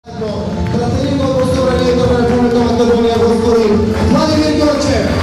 Trattenendo il vostro rallentamento per il pubblico Mattoni a Costori, Vladimir Gorcev.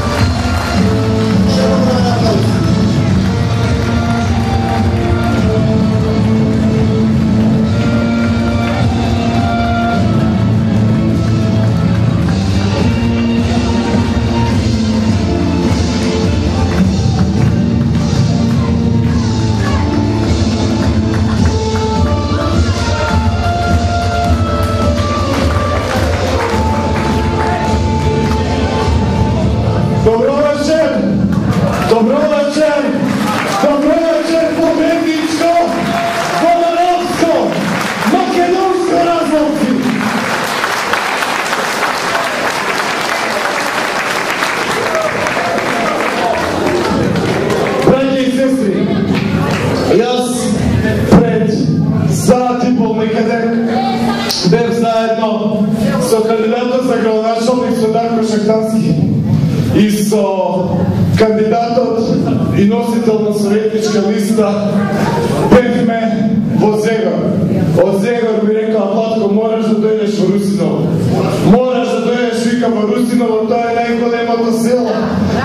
Бев заедно со кандидатот за градоначалник со Дарко Шахтански и со кандидатот и носител на советничка листа бевме во Зегор. Од Зегор ми рекла: Владко, мораш да дојдеш во Русиново. Мораш да дојдеш, вика, во Русиново, тоа е најголемото село,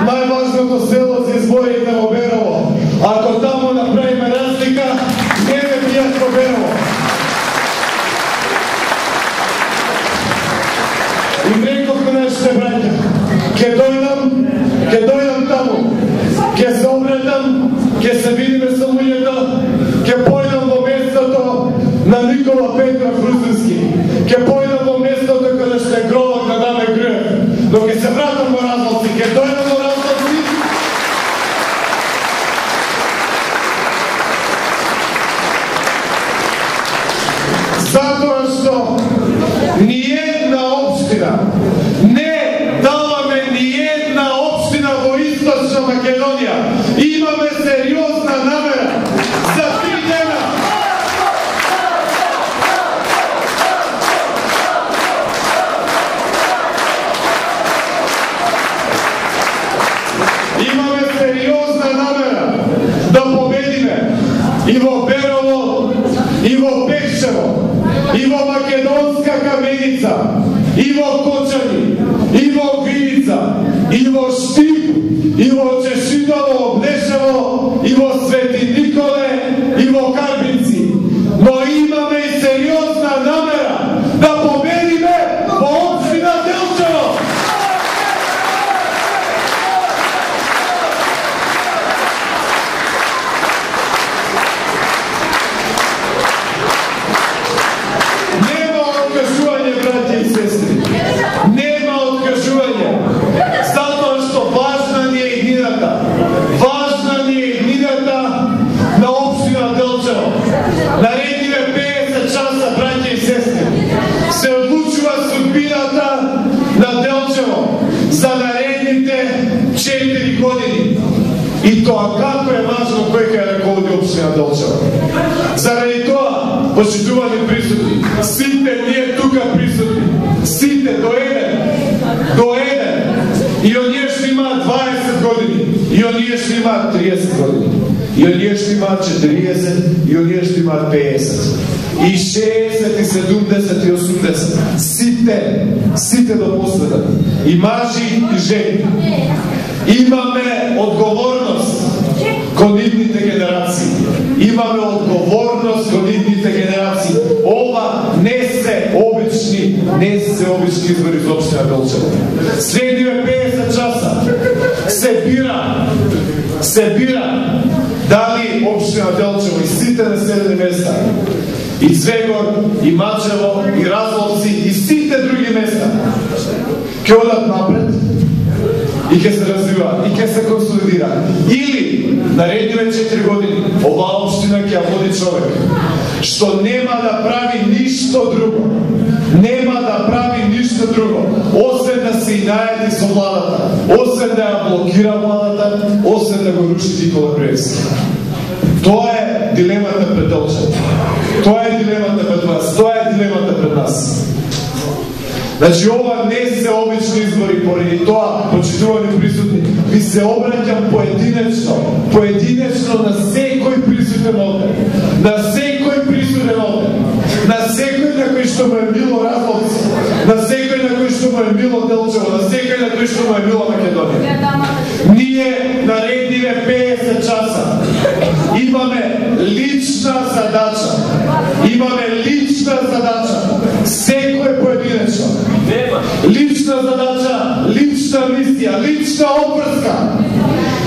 најважното село за изборите во Берово. Ако таму направиме разлика, не ме бијат во Берово. И рекохме нашите браќа, ке дојдам таму, ке се обретам, ке се видиме со луѓето, ке појдам во местото на Никола Петров Рузински, ке појдам во местото каде што е гробот на Даме Груев, но ке се вратам во Разловци, ке дојдам во Разловци. Затоа што ни една општина, не даваме ни една општина во Источна Македонија. Имаме сериозна намера за 3 дена. Имаме сериозна намера да победиме и во Берово, и во Пекшево, и во Македонска Каменица, и во Кочани, и во Виница, и во Штип, и во Чешидово, Обнешево, и во Свети Николе, и во Карбинци. Но имаме и сериозна намера да победиме во општина Делчево. Се одлучува судбината на Делчево за наредните 4 години. И тоа како е важно кој ќе раководи општина Делчево. Заради тоа, почитувани присутни, сите ние тука присутни, сите до еден, и оние што имаат 20 години, и оние што имаат 30 години, и оние што имаат 40, и оние што имаат 50. И 60, и 70, и 80. Сите до последен. И мажи, и жени. Имаме одговорност кон идните генерации. Имаме одговорност кон идните генерации. Ова не се обични избори за општина Делчево. Следниве 50 часа се бира дали општина Делчево и сите населени места, и Звегор, и Мачево, и Разловци, и сите други места ќе одат напред и ќе се развиваат, и ќе се консолидираат. Или наредниве 4 години оваа општина ќе ја води човек што нема да прави ништо друго. Нема да прави ништо друго, освен да се најди со владата, освен да ја блокира владата, освен да го руши Никола Груевски. Тоа е дилемата пред Делчево. Тоа е дилемата пред вас. Тоа е дилемата пред нас. Значи, ова не се обични избори, поради тоа, почитувани присутни, ви се обраќам поединечно на секој присутен овде. На секој присутен овде. на секој на кој што му е мило Разловци, на секој на кој што му е мило Делчево, на секој на кој што му е мило Македонија. Ние наредниве 50 часа имаме лична задача. Имаме лична задача. Секој поединечно. Лична задача, лична мисија, лична обврска.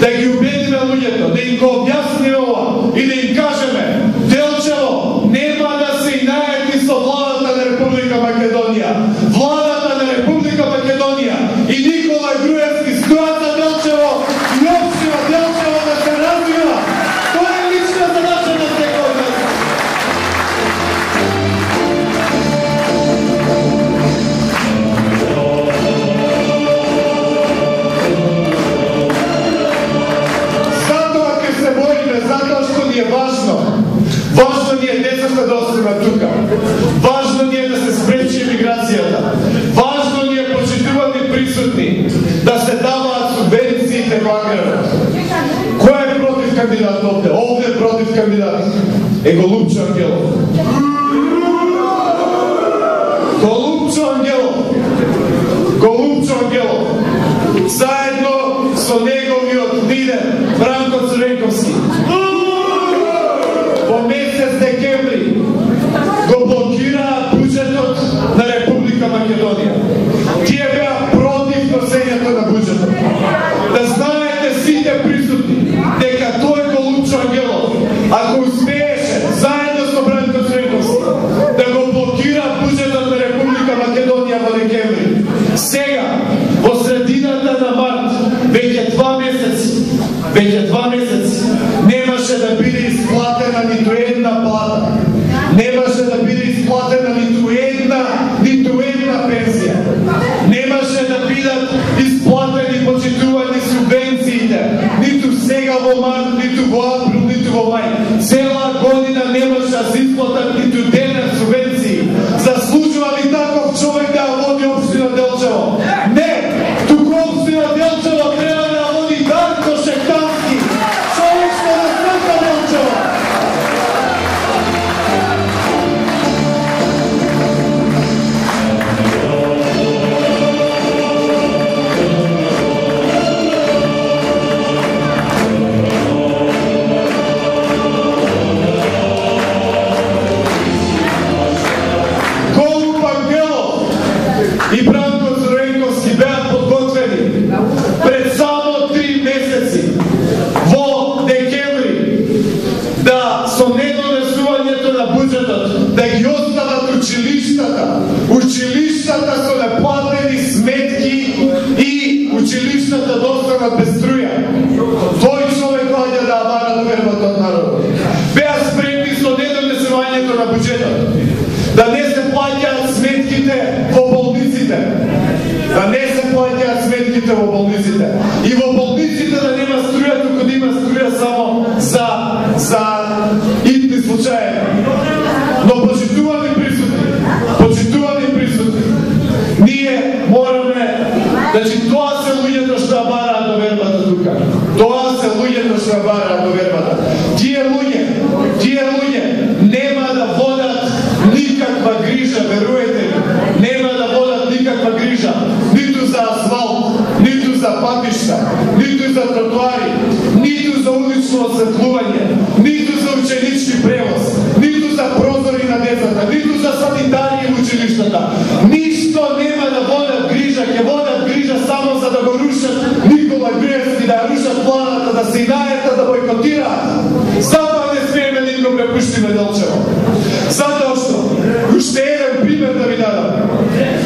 Да ги убедиме луѓето, да им го објасниме ова и да им кажеме: Делчево нема да се инајти со владата на Република Македонија. Владата на Република Македонија и Никола Груевски стојат за Делчево и општина Делчево да се развива. Тоа е лична задача на секој од нас. Затоа ќе се бориме, затоа што ни е важно. Важно ни е децата да останат тука. Важно ни е да се спречи емиграцијата. Важно ни е почитувани присутни да се даваат субвенциите во аграрот. Кој е против кандидат овде? Овде е против кандидат е Голубчо Ангелов. Голубчо Ангелов. Голубчо Ангелов. Заедно со неговиот лидер Бранко Црвенковски. Во месец декември го блокираа буџетот на Република Македонија. Тие беа против носењето на буџетот. Да знаете сите присутни дека тој Голубчо Ангелов, ако успееше заедно со Бранко Црвенковски да го блокира буџетот на Република Македонија во декември, сега во средината на март, веќе 2 месеци немаше да биде исплатена ниту една плата. Немаше да биде исплатена ниту една пенсија. Немаше да бидат исплатени почитувани субвенциите. Ниту сега во март, ниту во април, ниту во мај. Цела година немаше да се исплатат ниту дена субвенции. Заслужува ли таков човек да води општина Делчево? Не! Туку општина Делчево треба да води Дарко Шептански. Човек што да света Делчево. Голуб Ангелов и Бранко Црвенковски беа подготвени пред само 3 месеци во декември да со недонесувањето на буџетот да ги остават училиштата. Училиштата со неплатени сметки и училиштата да останат без струја. Тој човек доаѓа да вара довербата од народот. Беа спремни со недонесувањето на буџетот да не се плаќаат сметките во болниците. Да не се плаќаат сметките во болниците. И во болниците да нема струја, туку да има струја само за итни случаи. Но почитувани присутни, ние мораме, значи тоа се луѓето што бараат довербата тука. Тоа се луѓето што бараат довербата. Тие луѓе нема да водат никаква грижа, веруете ми. Нема да водат никаква грижа, ниту за асфалт, ниту за патишта, ниту за тротуари, ниту за улично осветлување, ниту за ученички превоз, ниту за прозори на децата, ниту за санитарија в училиштата. Ништо нема да водат грижа, ќе водат грижа само за да го рушат Никола Груевски, да рушат владата, да се инајата, да бойкотираат. Затоа не смееме да им го препуштиме Делчево. Затоа што, уште еден пример да ви дадам.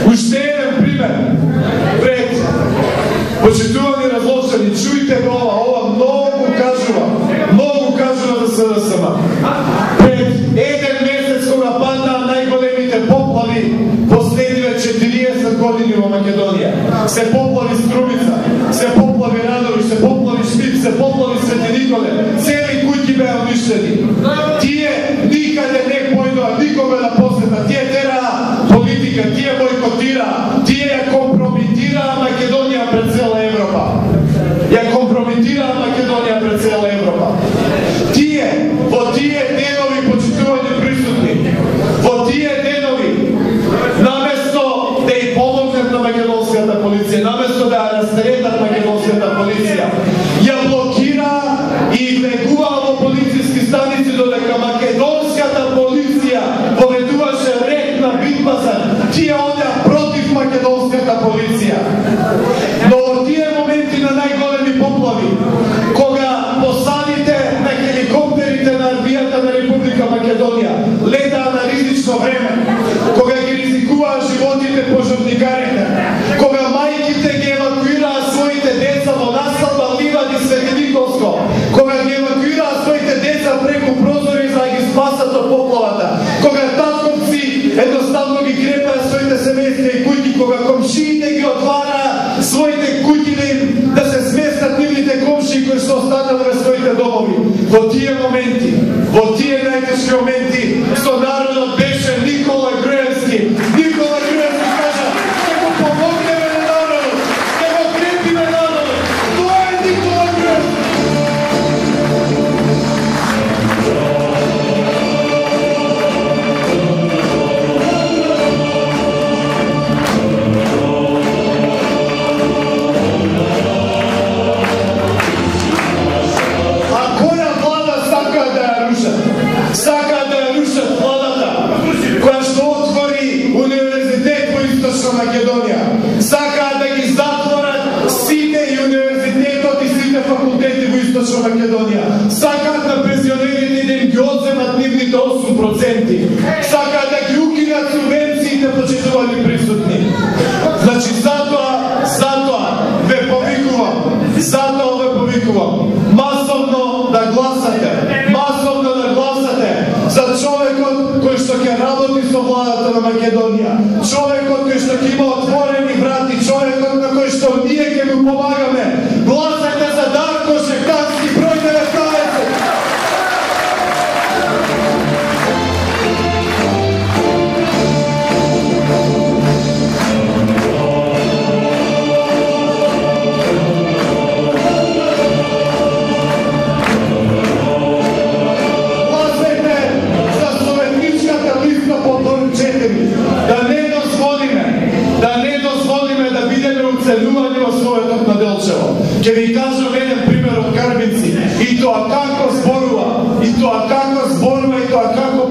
Уште еден пример. Пред почитувани разловчани, чујте го ова многу кажува за СДСМ. Пред еден месец кога паднаа најголемите поплави последниве 40 години во Македонија. Се поплави Струмица, се поплави Радовиш, се поплави Шпип, се поплави Свети Николе. Цели куќи беа уништени. Тие никаде не појдоа никога да посета. Тие тераа политика, тие бойкотираа, тие ја компрометираа Македонија пред цела Европа. Ја компрометираа Македонија пред цела Европа. Тие, во тие денови почитувани присутни, во тие во тие моменти, во тие најтешки моменти, со народот беше Никола Груевски. Никола Груевски кажа, ќе го помогнеме на народот, ќе го крепиме народот. Тоа е Никола Груевски. Сакаат да ја рушат владата која што отвори универзитет во Источна Македонија. Сакаат да ги затворат сите и универзитетот и сите факултети во Источна Македонија. Сакаат на пензионерите да им ги одземат нивните 8%. Сакаат да ги укинат субвенциите, почитувани присутни. Значи затоа ве повикувам, масовно да гласате, за човекот кој што ќе работи со владата на Македонија, човекот кој што ќе има отворени врати, човекот на кој што ние ќе му помагаме. Гласате за Дарко Шекански, број 19. Да не дозволиме да бидеме уцелувани во Советот на Делчево. Ќе ви кажам еден пример од Карбинци. И тоа како зборува, и тоа како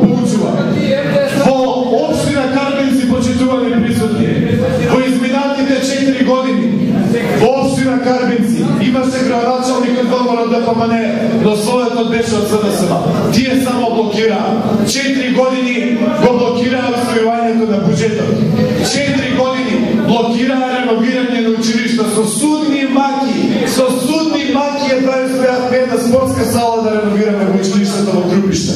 поучува. Во општина Карбинци, почитувани присутни, во изминатите 4 години, во општина Карбинци имаше градоначалник од ВМРО ДПМН, но Советот беше од СДСМ. Тие само блокираа. 4 години го блокираа усвојувањето на буџетот. 4 години блокираа реновирање на училишта со судни маки едва успеат една спортска сала да реновираме во училиштето во Крупиште.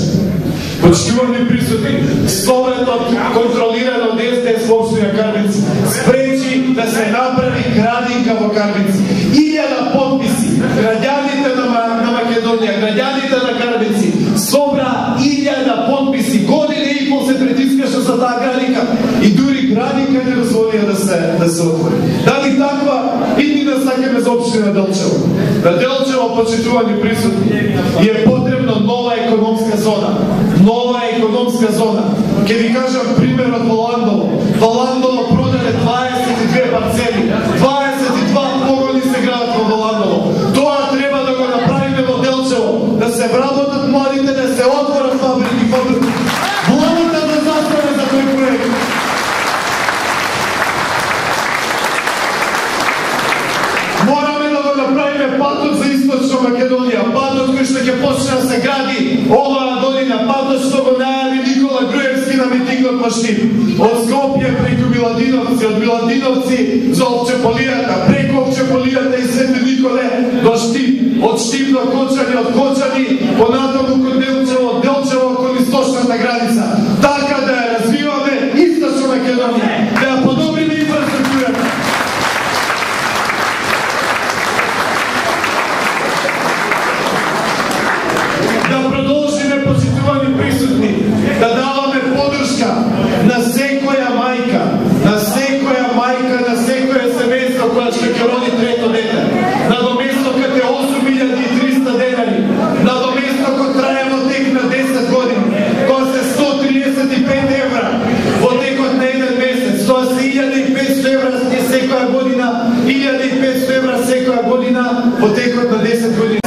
Почитувани присутни, Советот контролиран од СДС во општина Карбинци спречи да се направи градинка во Карбинци. 1000 подписи, граѓаните на Македонија, граѓаните на Карбинци собра 1000 подписи. Година и пол се притискаше за таа градинка и дури градинка не дозволија да се отвори. Дали таква и ни да сакаме за општина Делчево. На Делчево, почитувани присутни, е потребно нова економска зона. Ке ви кажам примерот во Ландово. Во Ландово продаде 22 парцели. 22 погони се градат во Ландово. Тоа треба да го направиме во Делчево. Да се вработат младите, да се отворат фабрики. Владата да застане за тој проект. Мораме да го направиме патот за Источна Македонија. Патот кој што ќе почне да се гради оваа година. Патот што го најави Никола Груевски на митингот во Штип. Од Скопје преку Миладиновци, од Миладиновци за Овчеполијата, преку Овчеполијата и Свети Николе до Штип. Од Штип до Кочани, од Кочани понатаму кон Делчево, од Делчево кон источната граница. Така да ја развиваме Источна Македонија, да ја подобриме инфраструктурата. Да продолжиме, почитувани присутни, да даваме подршка на секоја мајка, на секоја семејство која што ќе роди трето дете. На доместо каде 8300 денари, на доместо кој трае во тек на 10 години, која се 135 евра во текот на еден месец, тоа се 1500 евра секоја година, 1500 евра секоја година во текот на 10 години.